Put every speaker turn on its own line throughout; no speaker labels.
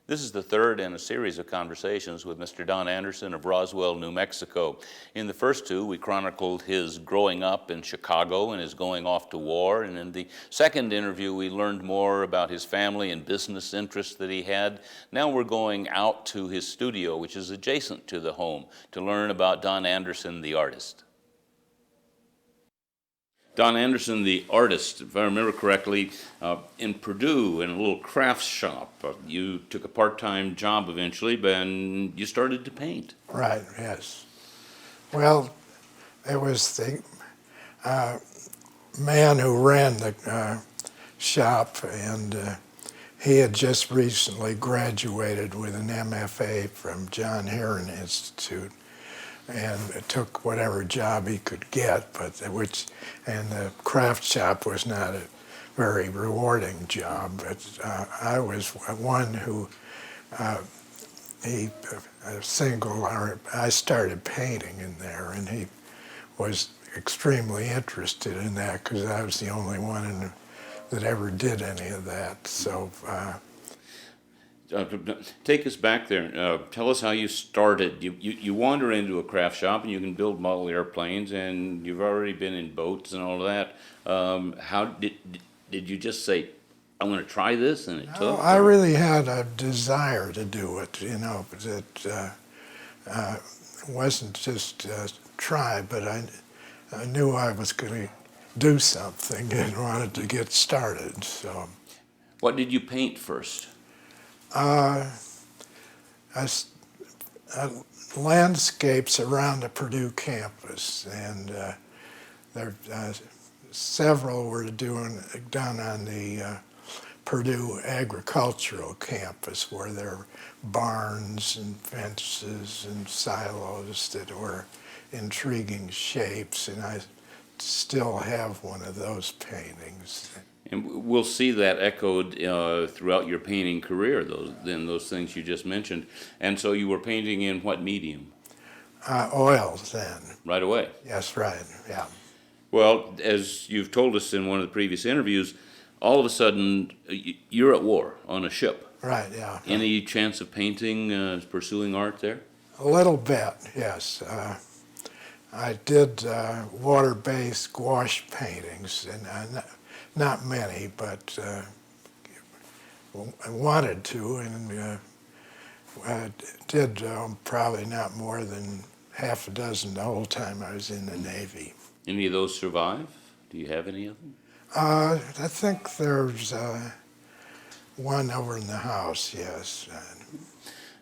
This is the third in a series of conversations with Mr. Don Anderson of Roswell, New Mexico. In the first two, we chronicled his growing up in Chicago and his going off to war. And in the second interview, we learned more about his family and business interests that he had. Now we're going out to his studio, which is adjacent to the home, to learn about Don Anderson, the artist. Don Anderson, the artist, if I remember correctly, in Purdue in a little crafts shop. You took a part-time job eventually, and you started to paint.
Right, yes. Well, it was the man who ran the shop, and he had just recently graduated with an MFA from John Herron Institute, and took whatever job he could get, and the craft shop was not a very rewarding job, but I was one who, I started painting in there, and he was extremely interested in that because I was the only one that ever did any of that, so.
Take us back there. Tell us how you started. You wander into a craft shop and you can build model airplanes, and you've already been in boats and all of that. How did you just say, "I'm going to try this," and it took?
I really had a desire to do it, but it wasn't just try, but I knew I was going to do something and wanted to get started. So,
what did you paint first?
Landscapes around the Purdue campus, and several were done on the Purdue agricultural campus, where there are barns and fences and silos that were intriguing shapes, and I still have one of those paintings.
And we'll see that echoed throughout your painting career, those things you just mentioned. And so you were painting in what medium?
Oils then.
Right away?
Yes, right, yeah.
Well, as you've told us in one of the previous interviews, all of a sudden you're at war on a ship.
Right, yeah.
Any chance of painting, pursuing art there?
A little bit, yes. I did water-based gouache paintings, and not many, but I wanted to, and I did probably not more than half a dozen the whole time I was in the Navy.
Any of those survive? Do you have any of them?
I think there's one over in the house, yes.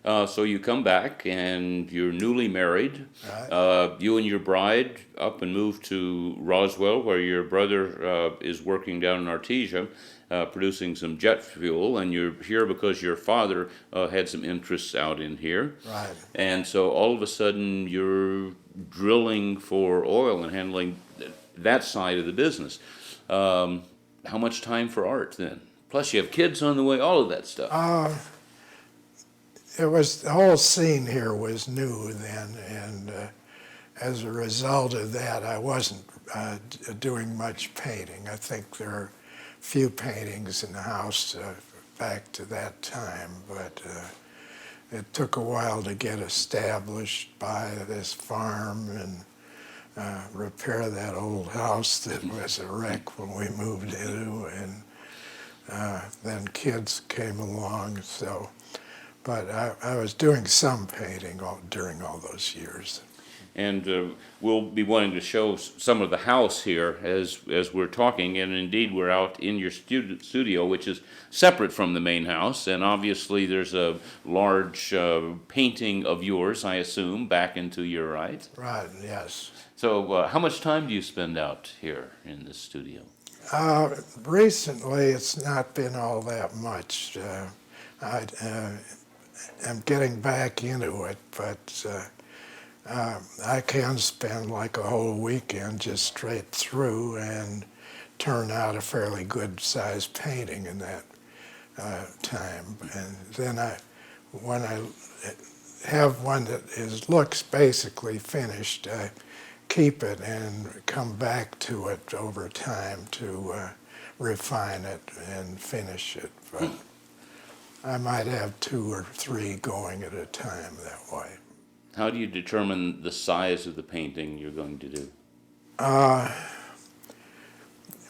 So you come back and you're newly married.
Right.
You and your bride up and moved to Roswell, where your brother is working down in Artesia, producing some jet fuel, and you're here because your father had some interests out in here.
Right.
And so all of a sudden you're drilling for oil and handling that side of the business. How much time for art then? Plus you have kids on the way, all of that stuff.
The whole scene here was new then, and as a result of that, I wasn't doing much painting. I think there are few paintings in the house back to that time, but it took a while to get established, buy this farm, and repair that old house that was a wreck when we moved into, and then kids came along, so. But I was doing some painting during all those years.
And we'll be wanting to show some of the house here as we're talking, and indeed we're out in your studio, which is separate from the main house, and obviously there's a large painting of yours, I assume, back into your right.
Right, yes.
So how much time do you spend out here in this studio?
Recently it's not been all that much. I'm getting back into it, but I can spend like a whole weekend just straight through and turn out a fairly good-sized painting in that time. And then when I have one that looks basically finished, I keep it and come back to it over time to refine it and finish it. But I might have 2 or 3 going at a time that way.
How do you determine the size of the painting you're going to do?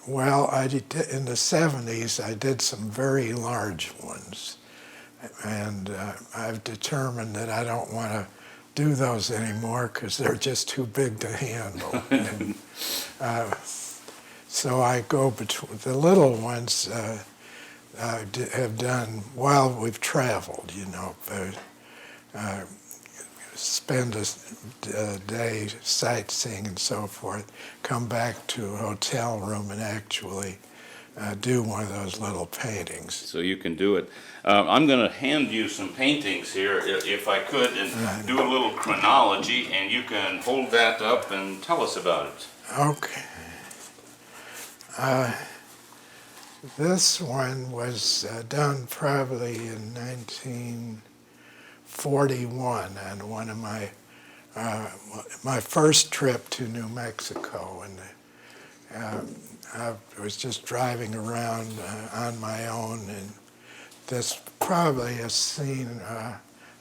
Well, in the 70s, I did some very large ones, and I've determined that I don't want to do those anymore because they're just too big to handle. And, so I go between the little ones. Have done while we've traveled, spend a day sightseeing and so forth, come back to a hotel room and actually do one of those little paintings.
So you can do it. I'm going to hand you some paintings here, if I could, and do a little chronology, and you can hold that up and tell us about it.
Okay. This one was done probably in 1941 on one of my first trip to New Mexico, and I was just driving around on my own, and this probably a scene,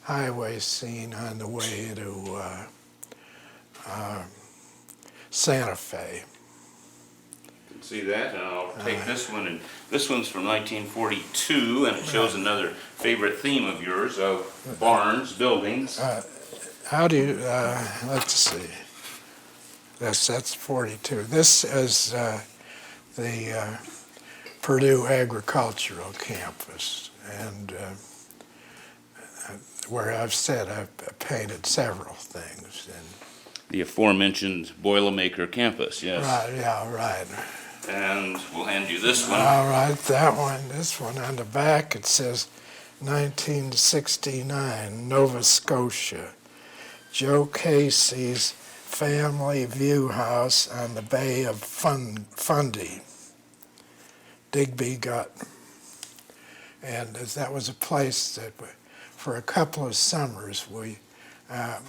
highway scene on the way to Santa Fe.
See that, and I'll take this one, and this one's from 1942, and it shows another favorite theme of yours, of barns, buildings.
How do you, let's see, that's 42. This is the Purdue Agricultural Campus, and where I've said I've painted several things. And
the aforementioned Boilermaker campus, yes.
Right, yeah, right.
And we'll hand you this one.
All right, that one, this one on the back, it says 1969, Nova Scotia. Joe Casey's family view house on the Bay of Fundy, Digby Gut. And that was a place that for a couple of summers the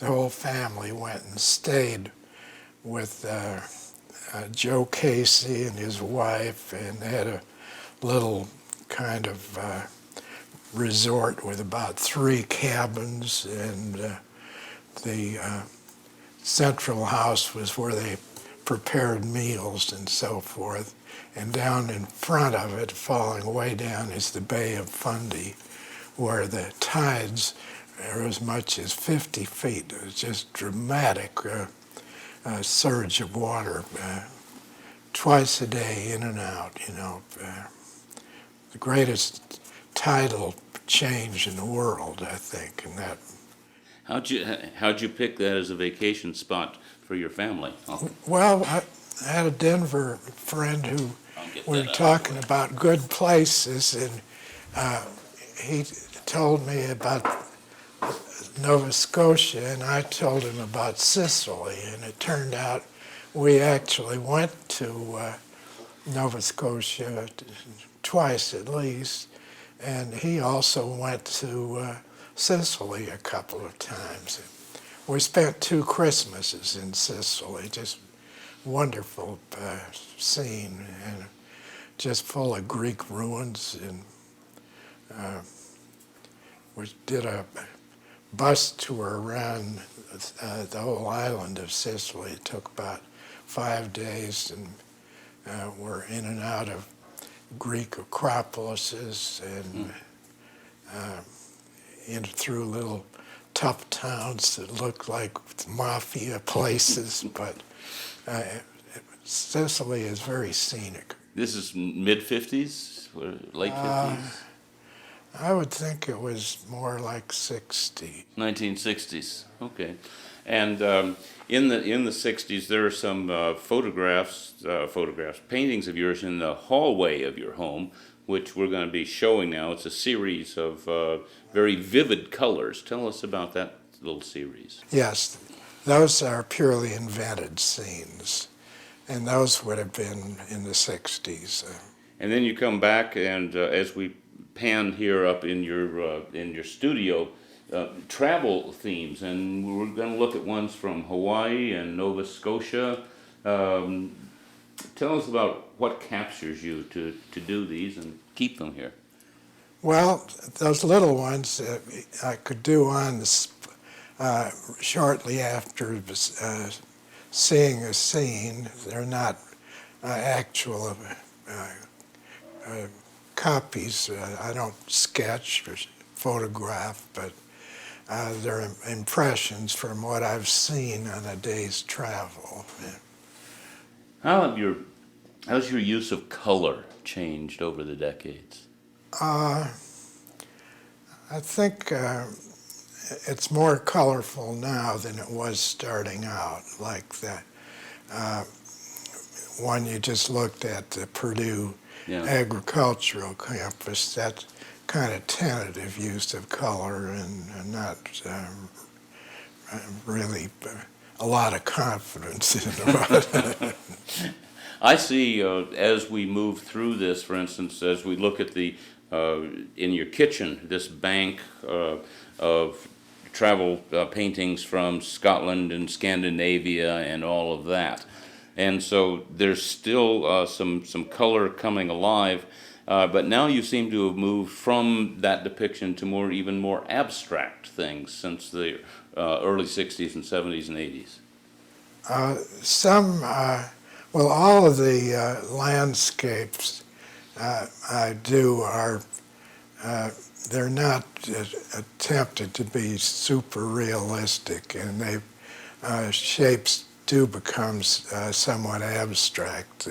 whole family went and stayed with Joe Casey and his wife, and they had a little kind of resort with about 3 cabins, and the central house was where they prepared meals and so forth. And down in front of it, falling way down, is the Bay of Fundy, where the tides are as much as 50 feet. It was just dramatic surge of water, twice a day, in and out, the greatest tidal change in the world, I think, in that.
How'd you pick that as a vacation spot for your family? Oh.
Well, I had a Denver friend who we were talking about good places, and he told me about Nova Scotia, and I told him about Sicily, and it turned out we actually went to Nova Scotia twice at least, and he also went to Sicily a couple of times. We spent 2 Christmases in Sicily, just wonderful scene, and just full of Greek ruins, and we did a bus tour around the whole island of Sicily. It took about 5 days, and we're in and out of Greek acropolises and in through little tough towns that looked like mafia places, but Sicily is very scenic.
This is mid-50s, late 50s?
I would think it was more like 60.
1960s, okay. And in the 60s, there are some paintings of yours in the hallway of your home, which we're going to be showing now. It's a series of very vivid colors. Tell us about that little series.
Yes, those are purely invented scenes, and those would have been in the 60s.
And then you come back, and as we pan here up in your studio, travel themes, and we're going to look at ones from Hawaii and Nova Scotia. Tell us about what captures you to do these and keep them here.
Well, those little ones I could do on shortly after seeing a scene. They're not actual copies. I don't sketch or photograph, but they're impressions from what I've seen on a day's travel.
How's your use of color changed over the decades?
I think it's more colorful now than it was starting out. Like the one you just looked at, the Purdue agricultural campus, that kind of tentative use of color and not really a lot of confidence in it.
I see as we move through this, for instance, as we look at the in your kitchen, this bank of travel paintings from Scotland and Scandinavia and all of that. And so there's still some color coming alive, but now you seem to have moved from that depiction to even more abstract things since the early 60s and 70s and 80s.
Well, all of the landscapes I do are, they're not attempted to be super realistic, and shapes do become somewhat abstract.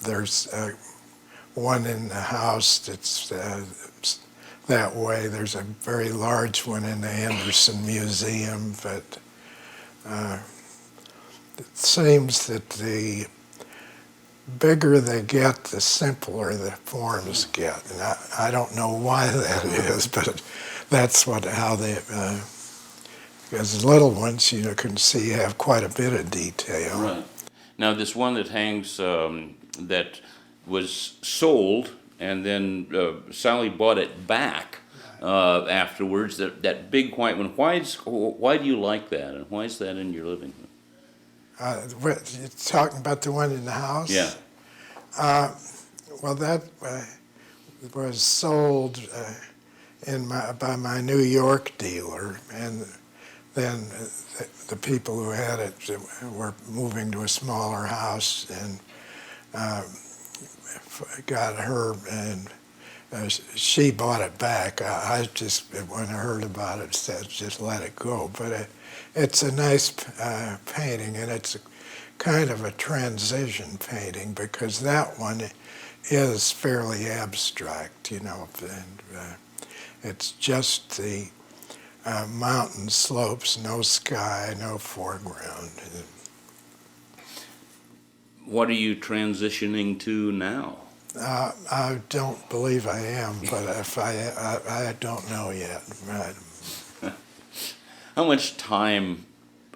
There's one in the house that's that way. There's a very large one in the Anderson Museum, but it seems that the bigger they get, the simpler the forms get. And I don't know why that is, but that's how they, because the little ones, can see have quite a bit of detail.
Right. Now, this one that hangs, that was sold, and then Sally bought it back afterwards, that big white one. Why do you like that, and why is that in your living room?
You're talking about the one in the house?
Yeah.
Well, that was sold by my New York dealer, and then the people who had it were moving to a smaller house, and got her, and she bought it back. I just, when I heard about it, said just let it go. But it's a nice painting, and it's kind of a transition painting, because that one is fairly abstract, and it's just the mountain slopes, no sky, no foreground.
What are you transitioning to now?
I don't believe I am, but if I don't know yet.
How much time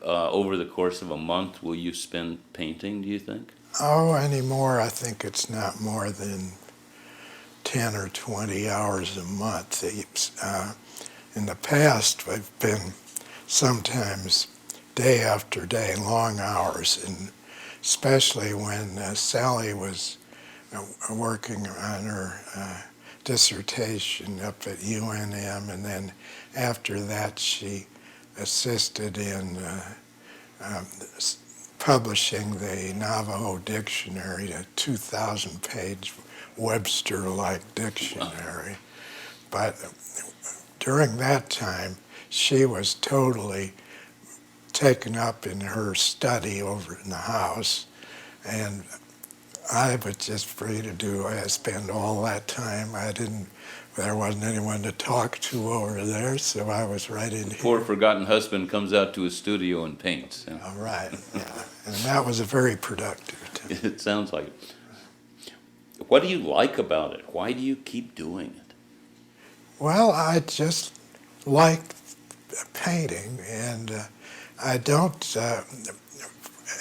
over the course of a month will you spend painting, do you think?
Oh, anymore, I think it's not more than 10 or 20 hours a month. In the past, I've been sometimes day after day, long hours, and especially when Sally was working on her dissertation up at UNM, and then after that she assisted in publishing the Navajo Dictionary, a 2,000-page Webster-like dictionary. But during that time, she was totally taken up in her study over in the house, and I was just free to do. I spent all that time. There wasn't anyone to talk to over there, so I was right in here.
Poor forgotten husband comes out to his studio and paints. Yeah.
All right, yeah. And that was a very productive time.
It sounds like it. What do you like about it? Why do you keep doing it?
Well, I just like painting, and I don't,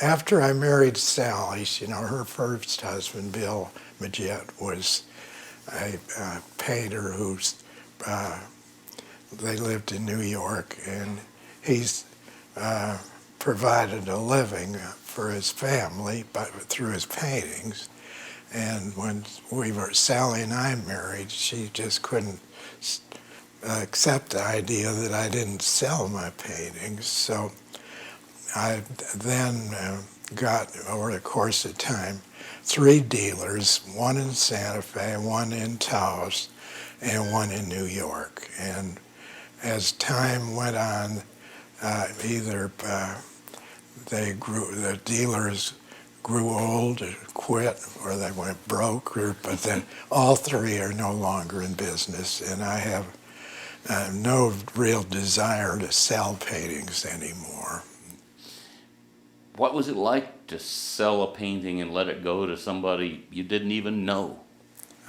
after I married Sally, her first husband, Bill Majette, was a painter they lived in New York, and he's provided a living for his family through his paintings. And when Sally and I married, she just couldn't accept the idea that I didn't sell my paintings. So I then got, over the course of time, 3 dealers, one in Santa Fe, one in Taos, and one in New York. And as time went on, either the dealers grew old or quit, or they went broke, but then all 3 are no longer in business, and I have no real desire to sell paintings anymore.
What was it like to sell a painting and let it go to somebody you didn't even know?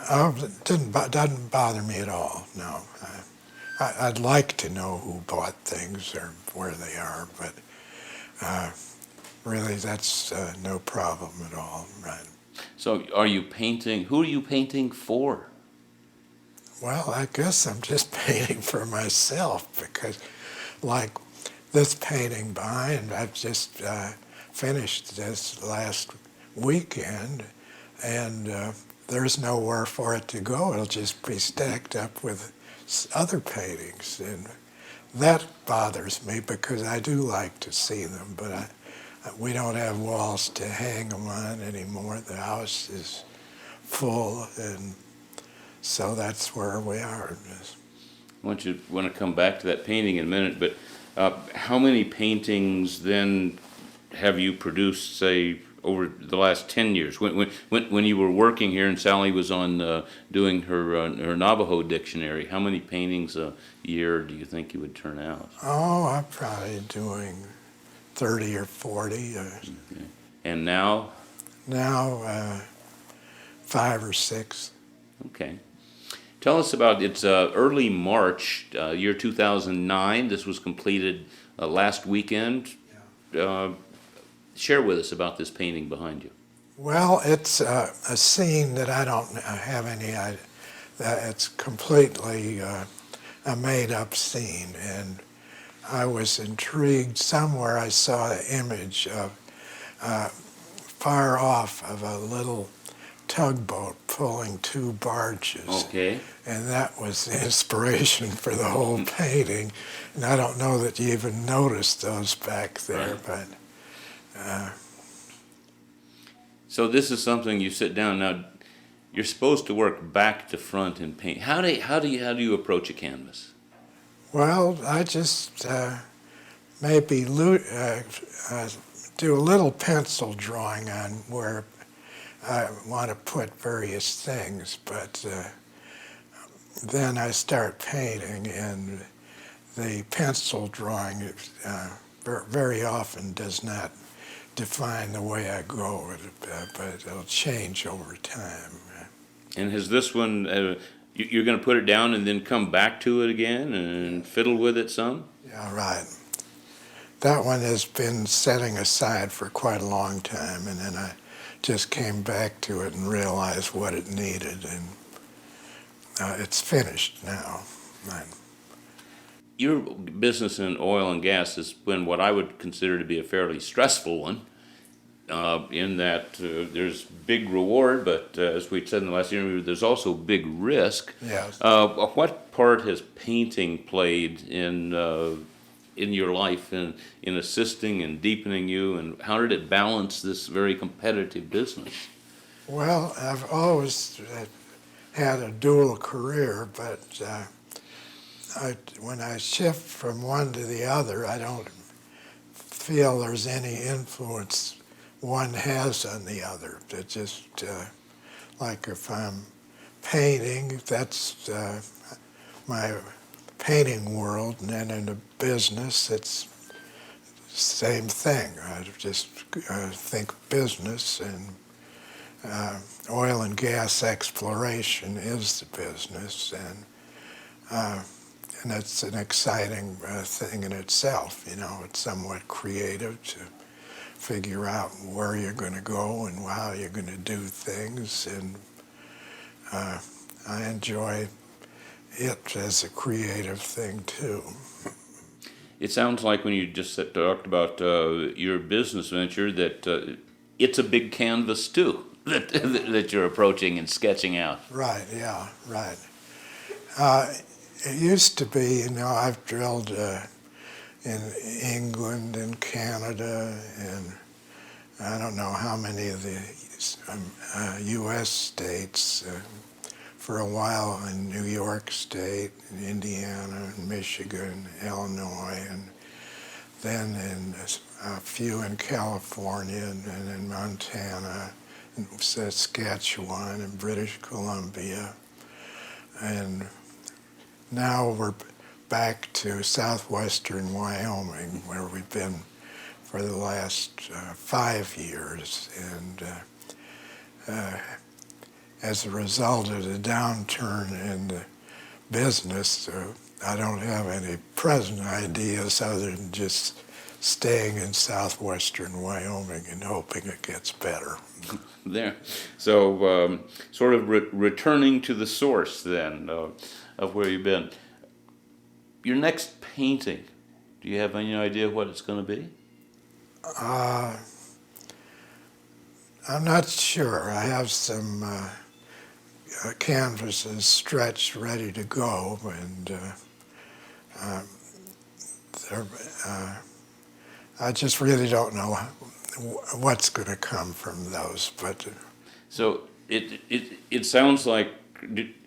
Oh, it doesn't bother me at all, no. I'd like to know who bought things or where they are, but really that's no problem at all, right?
So are you painting, who are you painting for?
Well, I guess I'm just painting for myself, because like this painting behind, I've just finished this last weekend, and there's nowhere for it to go. It'll just be stacked up with other paintings, and that bothers me because I do like to see them, but we don't have walls to hang them on anymore. The house is full, and so that's where we are.
I want to come back to that painting in a minute, but how many paintings then have you produced, say, over the last 10 years? When you were working here and Sally was on doing her Navajo dictionary, how many paintings a year do you think you would turn out?
Oh, I'm probably doing 30 or 40.
Okay. And now?
Now, 5 or 6.
Okay. Tell us about, it's early March, year 2009. This was completed last weekend. Share with us about this painting behind you.
Well, it's a scene that I don't have any idea. It's completely a made-up scene, and I was intrigued. Somewhere I saw an image of far off of a little tugboat pulling 2 barges.
Okay.
And that was the inspiration for the whole painting. And I don't know that you even noticed those back there,
Right.
but
So this is something you sit down now. You're supposed to work back to front and paint. How do you approach a canvas?
well, I just maybe do a little pencil drawing on where I want to put various things, but then I start painting, and the pencil drawing very often does not define the way I go, but it'll change over time.
And has this one, you're going to put it down and then come back to it again and fiddle with it some?
Yeah, right. That one has been setting aside for quite a long time, and then I just came back to it and realized what it needed, and it's finished now.
Your business in oil and gas has been what I would consider to be a fairly stressful one, in that there's big reward, but as we said in the last interview, there's also big risk.
Yes.
What part has painting played in your life, in assisting and deepening you, and how did it balance this very competitive business?
Well, I've always had a dual career, but when I shift from one to the other, I don't feel there's any influence one has on the other. It's just like if I'm painting, that's my painting world, and then in the business, it's the same thing. I just think business, and oil and gas exploration is the business, and it's an exciting thing in itself. You know, it's somewhat creative to figure out where you're going to go and how you're going to do things, and I enjoy it as a creative thing too.
It sounds like when you just talked about your business venture that it's a big canvas too. that you're approaching and sketching out.
Right, yeah, right. It used to be, I've drilled in England and Canada and I don't know how many of the U.S. states, for a while in New York State, and Indiana, and Michigan, Illinois, and then in a few in California and in Montana, and Saskatchewan, and British Columbia. And now we're back to southwestern Wyoming, where we've been for the last 5 years. And as a result of the downturn in the business, I don't have any present ideas other than just staying in southwestern Wyoming and hoping it gets better.
There. So sort of returning to the source then of where you've been. Your next painting, do you have any idea what it's going to be?
I'm not sure. I have some canvases stretched, ready to go, and I just really don't know what's going to come from those. But
So it sounds like,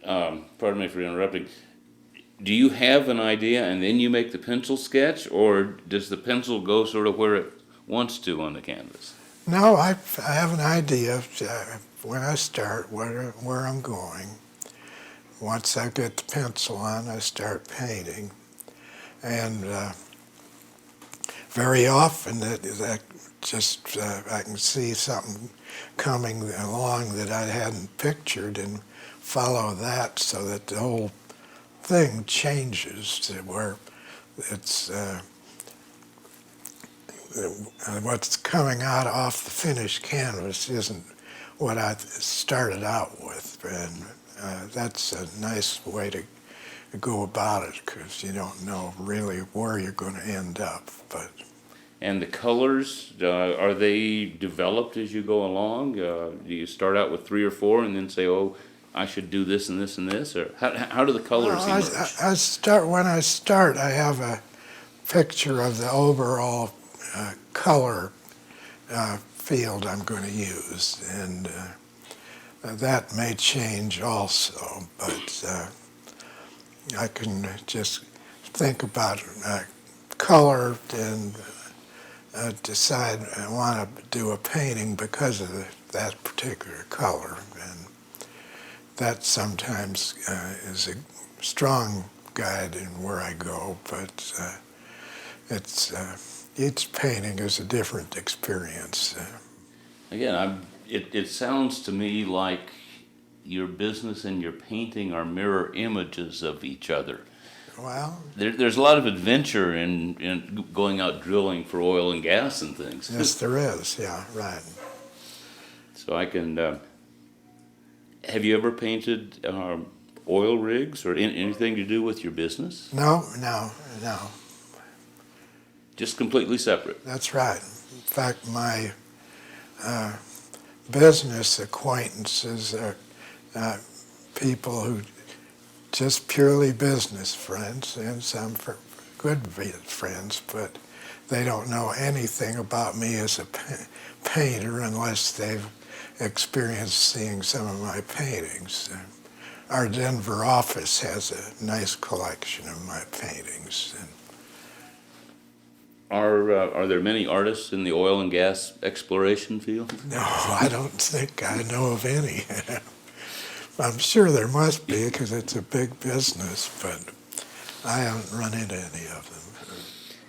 pardon me for interrupting, do you have an idea and then you make the pencil sketch, or does the pencil go sort of where it wants to on the canvas?
no, I have an idea of, when I start where I'm going. Once I get the pencil on, I start painting. And very often that just I can see something coming along that I hadn't pictured and follow that, so that the whole thing changes to where it's what's coming out off the finished canvas isn't what I started out with, and that's a nice way to go about it, because you don't know really where you're going to end up. But
And the colors, are they developed as you go along? Do you start out with 3 or 4 and then say, oh, I should do this and this and this? Or how do the colors emerge?
When I start, I have a picture of the overall color field I'm going to use, and that may change also, but I can just think about color and decide I want to do a painting because of that particular color, and that sometimes is a strong guide in where I go, but it's each painting is a different experience.
Again, it sounds to me like your business and your painting are mirror images of each other.
Well,
There's a lot of adventure in going out drilling for oil and gas and things.
yes, there is. Yeah, right.
So I can. Have you ever painted oil rigs or anything to do with your business?
No.
Just completely separate.
That's right. In fact, my business acquaintances are people who just purely business friends, and some good friends, but they don't know anything about me as a painter unless they've experienced seeing some of my paintings. Our Denver office has a nice collection of my paintings. And
Are there many artists in the oil and gas exploration field?
no, I don't think I know of any. I'm sure there must be, because it's a big business, but I haven't run into any of them.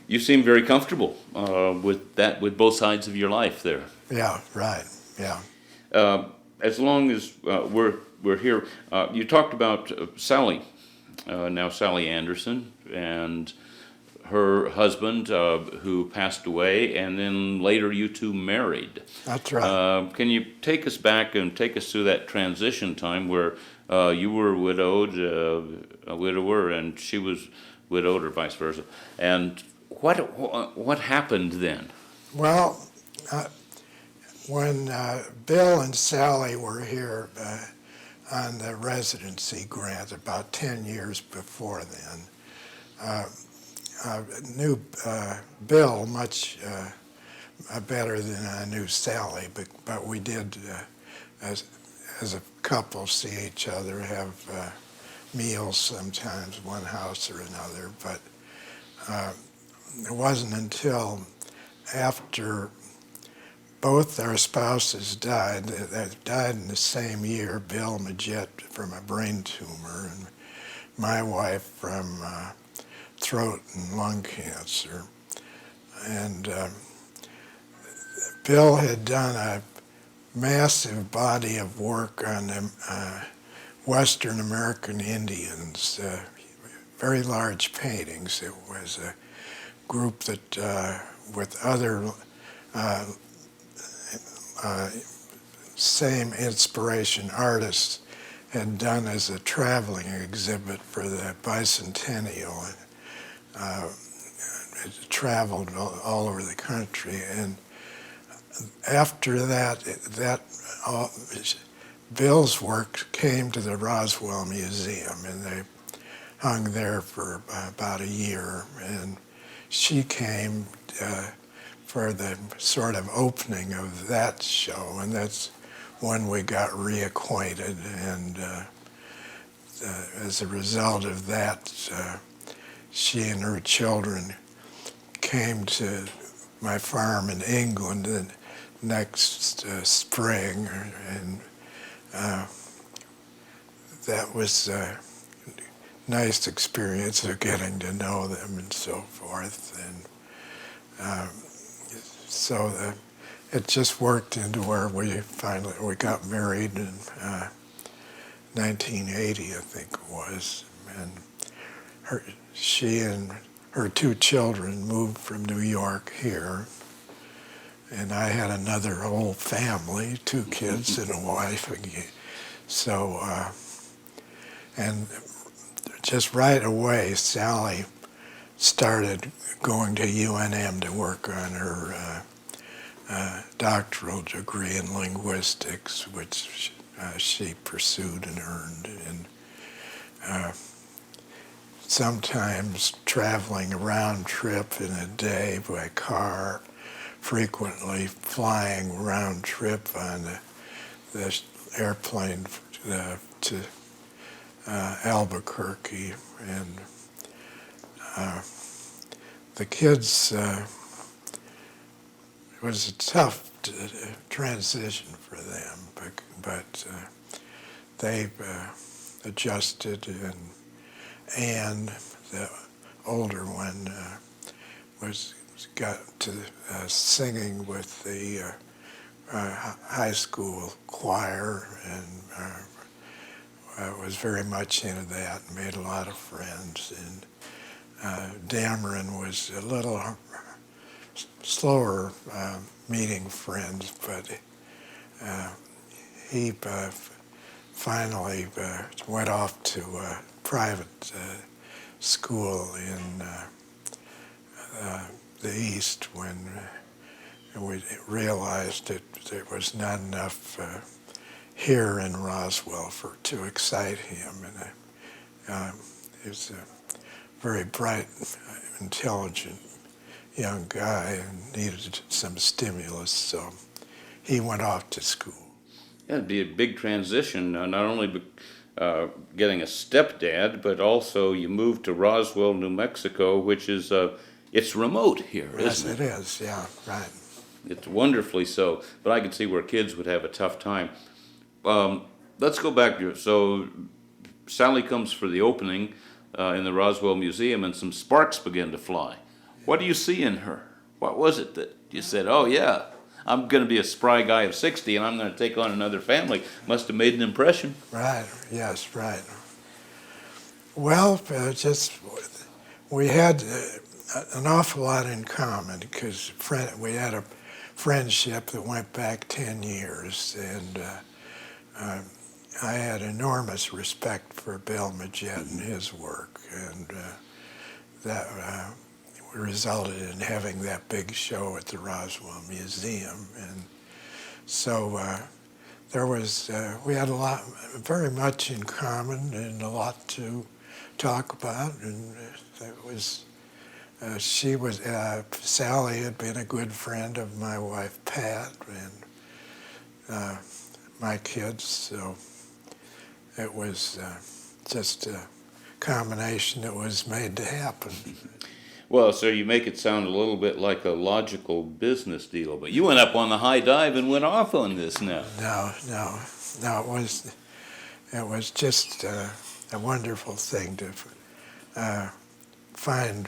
You seem very comfortable with both sides of your life there.
Yeah, right. Yeah.
As long as we're here, you talked about Sally, now Sally Anderson, and her husband who passed away, and then later you two married.
That's right.
Can you take us back and take us through that transition time where you were widowed, a widower, and she was widowed, or vice versa? And what happened then?
Well, when Bill and Sally were here on the residency grant about 10 years before then, knew Bill much better than I knew Sally, but we did, as a couple, see each other, have meals sometimes, one house or another, but it wasn't until after both our spouses died, they died in the same year, Bill Majette from a brain tumor, and my wife from throat and lung cancer. And Bill had done a massive body of work on Western American Indians, very large paintings. It was a group that, with other same inspiration artists, had done as a traveling exhibit for the bicentennial. It traveled all over the country, and after that, Bill's work came to the Roswell Museum, and they hung there for about a year, and she came for the sort of opening of that show, and that's when we got reacquainted, and as a result of that, she and her children came to my farm in England the next spring, and that was a nice experience of getting to know them and so forth. And so it just worked into where we got married in 1980, I think it was, and she and her two children moved from New York here, and I had another whole family, 2 kids and a wife. So, and just right away, Sally started going to UNM to work on her doctoral degree in linguistics, which she pursued and earned. And sometimes traveling a round trip in a day by car, frequently flying round trip on the airplane to Albuquerque. And the kids, it was a tough transition for them, but they adjusted, and Anne, the older one, got to singing with the high school choir, and was very much into that and made a lot of friends. And Dameron was a little slower meeting friends, but he finally went off to a private school in the East when we realized that there was not enough here in Roswell to excite him. And he was a very bright, intelligent young guy and needed some stimulus, so he went off to school.
Yeah, it'd be a big transition, not only getting a stepdad, but also you moved to Roswell, New Mexico, which is, it's remote here, isn't it?
Yes, it is, yeah, right.
It's wonderfully so, but I could see where kids would have a tough time. Let's go back to, so Sally comes for the opening in the Roswell Museum, and some sparks begin to fly. What do you see in her? What was it that you said, oh yeah, I'm going to be a spry guy of 60 and I'm going to take on another family? Must have made an impression.
Right, yes, right. Well, we had an awful lot in common because we had a friendship that went back 10 years, and I had enormous respect for Bill Majette and his work, and that resulted in having that big show at the Roswell Museum. And So there was, we had a lot, very much in common and a lot to talk about. And it was, she was, Sally had been a good friend of my wife Pat and my kids. So it was just a combination that was made to happen.
Well, sir, you make it sound a little bit like a logical business deal, but you went up on the high dive and went off on this now.
No, it was just a wonderful thing to find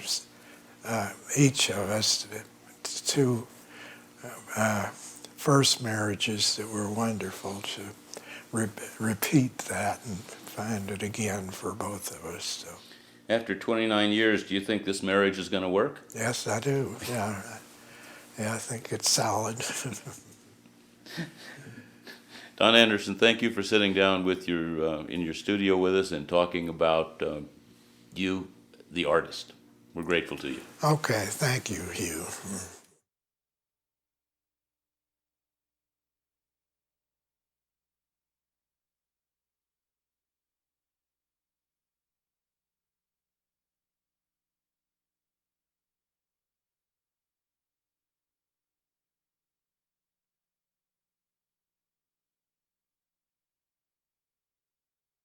each of us two first marriages that were wonderful, to repeat that and find it again for both of us. So.
After 29 years, do you think this marriage is going to work?
Yes, I do. Yeah, I think it's solid.
Don Anderson, thank you for sitting down with in your studio with us and talking about you, the artist. We're grateful to you.
Okay, thank you, Hugh.